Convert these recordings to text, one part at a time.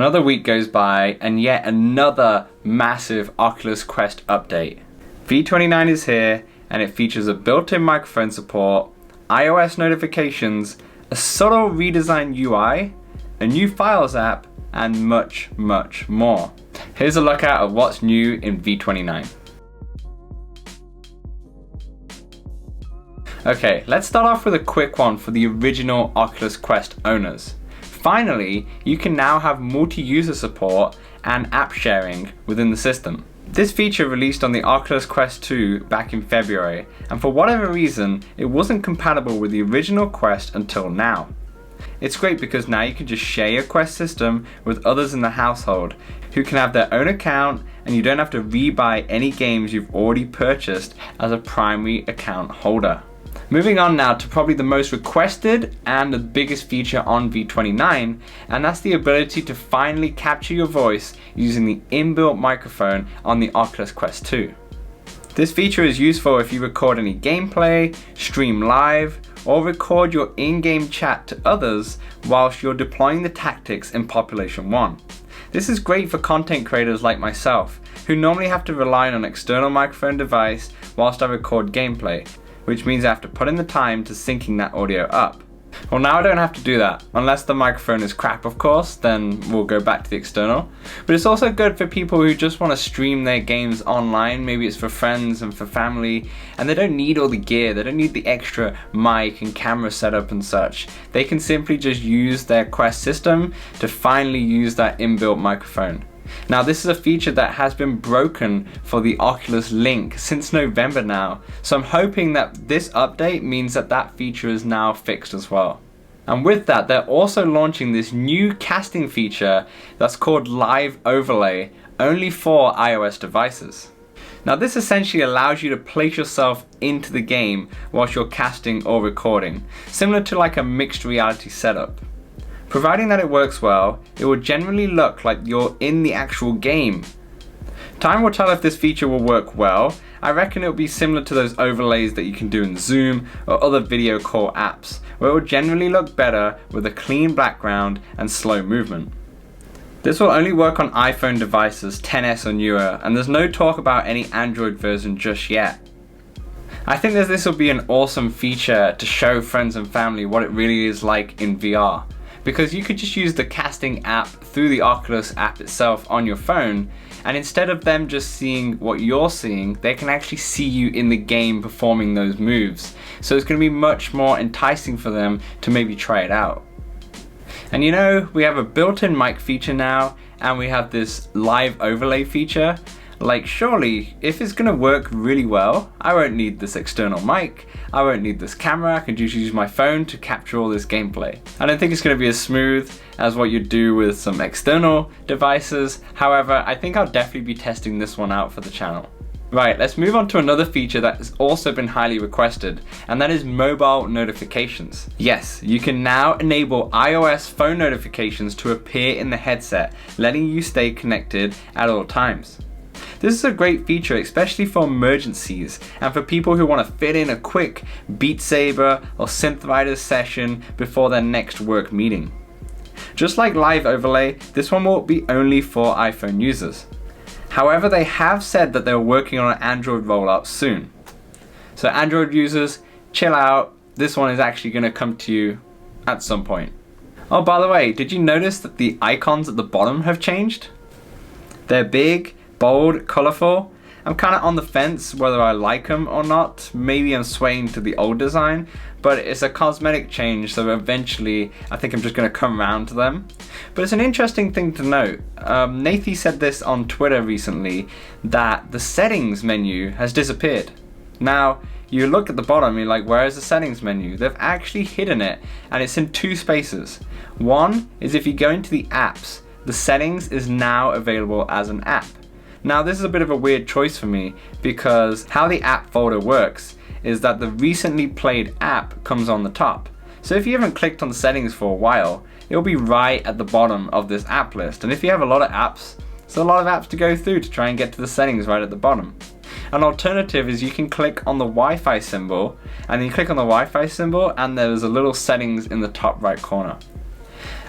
Another week goes by and yet another massive Oculus Quest update. v29 is here and it features a built-in microphone support, iOS notifications, a subtle redesigned UI, a new Files app, and much, much more. Here's a look at what's new in v29. Okay, let's start off with a quick one for the original Oculus Quest owners. Finally, you can now have multi-user support and app sharing within the system. This feature released on the Oculus Quest 2 back in February, and for whatever reason, it wasn't compatible with the original Quest until now. It's great because now you can just share your Quest system with others in the household who can have their own account, and you don't have to rebuy any games you've already purchased as a primary account holder. Moving on now to probably the most requested and the biggest feature on v29, and that's the ability to finally capture your voice using the inbuilt microphone on the Oculus Quest 2. This feature is useful if you record any gameplay, stream live, or record your in-game chat to others whilst you're deploying the tactics in Population 1. This is great for content creators like myself, who normally have to rely on an external microphone device whilst I record gameplay, which means I have to put in the time to syncing that audio up. Well, now I don't have to do that, unless the microphone is crap of course, then we'll go back to the external. But it's also good for people who just want to stream their games online, maybe it's for friends and for family, and they don't need all the gear, they don't need the extra mic and camera setup and such. They can simply just use their Quest system to finally use that inbuilt microphone. Now this is a feature that has been broken for the Oculus Link since November now, so I'm hoping that this update means that that feature is now fixed as well. And with that, they're also launching this new casting feature that's called Live Overlay, only for iOS devices. Now this essentially allows you to place yourself into the game whilst you're casting or recording, similar to like a mixed reality setup. Providing that it works well, it will generally look like you're in the actual game. Time will tell if this feature will work well. I reckon it will be similar to those overlays that you can do in Zoom or other video call apps, where it will generally look better with a clean background and slow movement. This will only work on iPhone devices 10s or newer, and there's no talk about any Android version just yet. I think that this will be an awesome feature to show friends and family what it really is like in VR. Because you could just use the casting app through the Oculus app itself on your phone, and instead of them just seeing what you're seeing, they can actually see you in the game performing those moves. So it's going to be much more enticing for them to maybe try it out. And you know, we have a built-in mic feature now, and we have this live overlay feature. Like surely, if it's gonna work really well, I won't need this external mic, I won't need this camera, I can just use my phone to capture all this gameplay. I don't think it's gonna be as smooth as what you do with some external devices. However, I think I'll definitely be testing this one out for the channel. Right, let's move on to another feature that has also been highly requested, and that is mobile notifications. Yes, you can now enable iOS phone notifications to appear in the headset, letting you stay connected at all times. This is a great feature, especially for emergencies and for people who want to fit in a quick Beat Saber or Synth Riders session before their next work meeting. Just like Live Overlay, this one will be only for iPhone users. However, they have said that they're working on an Android rollout soon. So Android users, chill out, this one is actually going to come to you at some point. Oh, by the way, did you notice that the icons at the bottom have changed? They're big, bold, colorful. I'm kind of on the fence whether I like them or not. Maybe I'm swaying to the old design, but it's a cosmetic change, so eventually I think I'm just going to come around to them. But it's an interesting thing to note. Nathy said this on Twitter recently, that the settings menu has disappeared. Now, you look at the bottom, you're like, where is the settings menu? They've actually hidden it, and it's in two spaces. One is if you go into the apps, the settings is now available as an app. Now this is a bit of a weird choice for me, because how the app folder works is that the recently played app comes on the top. So if you haven't clicked on the settings for a while, it'll be right at the bottom of this app list. And if you have a lot of apps, it's a lot of apps to go through to try and get to the settings right at the bottom. An alternative is you can click on the Wi-Fi symbol, and then you click on the Wi-Fi symbol and there's a little settings in the top right corner.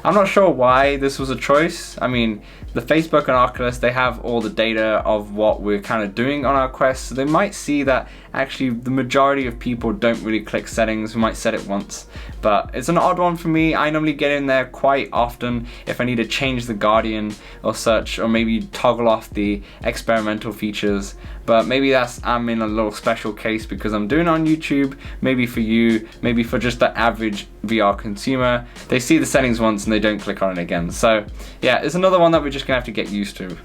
I'm not sure why this was a choice. I mean, the Facebook and Oculus, they have all the data of what we're kind of doing on our Quest, so they might see that actually the majority of people don't really click settings. We might set it once, but it's an odd one for me. I normally get in there quite often if I need to change the Guardian or such, or maybe toggle off the experimental features. But maybe I'm in a little special case because I'm doing it on YouTube. Maybe for you, maybe for just the average VR consumer, they see the settings once and they don't click on it again. So yeah, it's another one that we're just gonna have to get used to.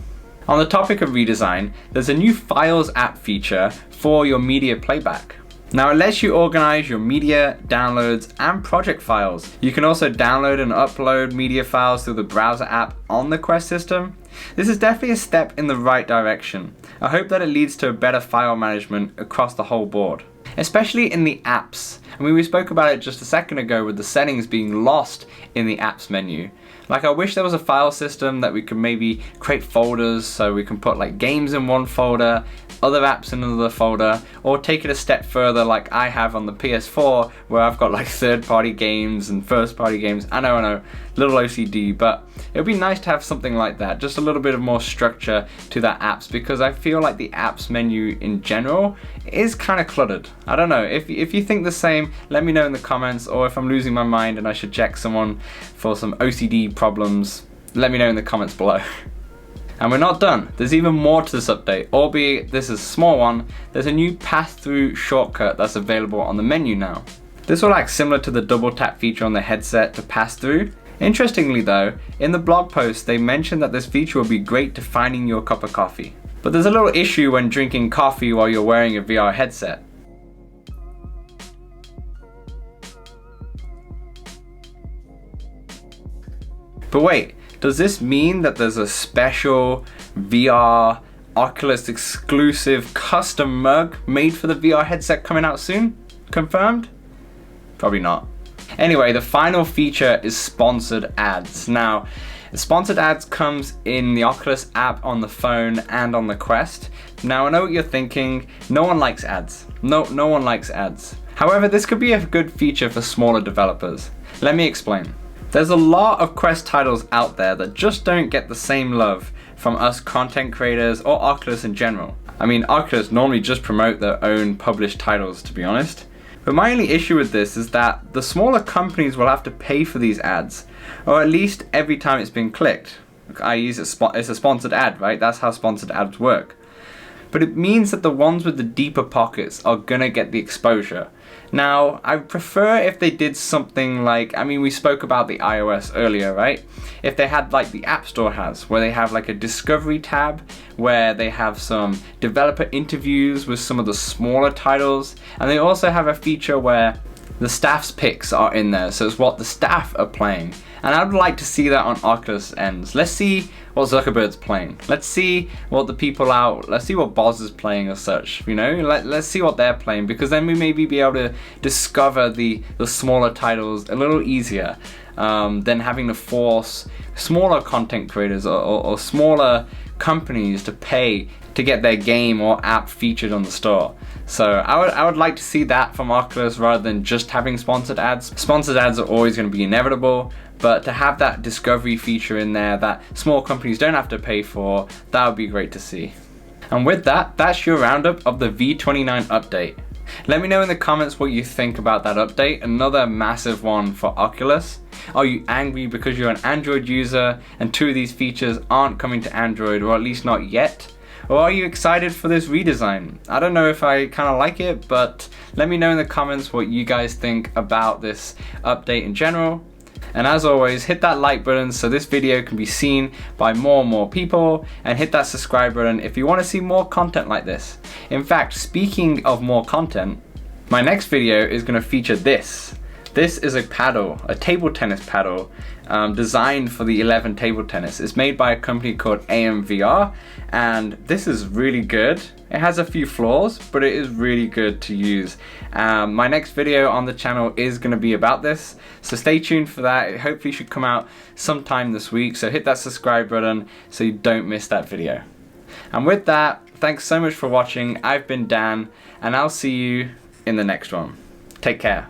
On the topic of redesign, there's a new Files app feature for your media playback. Now it lets you organize your media, downloads, and project files. You can also download and upload media files through the browser app on the Quest system. This is definitely a step in the right direction. I hope that it leads to a better file management across the whole board, especially in the apps. I mean, we spoke about it just a second ago with the settings being lost in the apps menu. Like, I wish there was a file system that we could maybe create folders so we can put like games in one folder, other apps in another folder, or take it a step further like I have on the PS4 where I've got like third-party games and first-party games. I know, little OCD, but it would be nice to have something like that, just a little bit of more structure to that apps, because I feel like the apps menu in general is kind of cluttered. I don't know, if you think the same, let me know in the comments, or if I'm losing my mind and I should check someone for some OCD problems, let me know in the comments below. And we're not done. There's even more to this update, albeit this is a small one. There's a new Passthrough Shortcut that's available on the menu now. This will act similar to the double tap feature on the headset to pass through. Interestingly though, in the blog post they mentioned that this feature will be great to finding your cup of coffee. But there's a little issue when drinking coffee while you're wearing a VR headset. But wait, does this mean that there's a special VR Oculus exclusive custom mug made for the VR headset coming out soon? Confirmed? Probably not. Anyway, the final feature is sponsored ads. Now, sponsored ads comes in the Oculus app on the phone and on the Quest. Now, I know what you're thinking, no one likes ads. No one likes ads. However, this could be a good feature for smaller developers. Let me explain. There's a lot of Quest titles out there that just don't get the same love from us content creators or Oculus in general. I mean, Oculus normally just promote their own published titles, to be honest. But my only issue with this is that the smaller companies will have to pay for these ads, or at least every time it's been clicked. It's a sponsored ad, right? That's how sponsored ads work. But it means that the ones with the deeper pockets are gonna get the exposure. Now, I prefer if they did something like, I mean, we spoke about the iOS earlier, right? If they had like the App Store has, where they have like a discovery tab, where they have some developer interviews with some of the smaller titles, and they also have a feature where the staff's picks are in there, so it's what the staff are playing. And I'd like to see that on Oculus ends. Let's see what Zuckerberg's playing. Let's see what the people out, let's see what Boz is playing as such, you know? Let's see what they're playing, because then we maybe be able to discover the smaller titles a little easier than having to force smaller content creators or smaller companies to pay to get their game or app featured on the store. So I would like to see that from Oculus rather than just having sponsored ads. Sponsored ads are always going to be inevitable, but to have that discovery feature in there that small companies don't have to pay for, that would be great to see. And with that, that's your roundup of the v29 update. Let me know in the comments what you think about that update, another massive one for Oculus. Are you angry because you're an Android user and two of these features aren't coming to Android, or at least not yet? Or are you excited for this redesign? I don't know if I kind of like it, but let me know in the comments what you guys think about this update in general. And as always, hit that like button so this video can be seen by more and more people, and hit that subscribe button if you want to see more content like this. In fact, speaking of more content, my next video is going to feature this. This is a paddle, a table tennis paddle, designed for the 11 table tennis. It's made by a company called AMVR, and this is really good. It has a few flaws, but it is really good to use. My next video on the channel is going to be about this, so stay tuned for that. It hopefully should come out sometime this week, so hit that subscribe button so you don't miss that video. And with that, thanks so much for watching. I've been Dan, and I'll see you in the next one. Take care.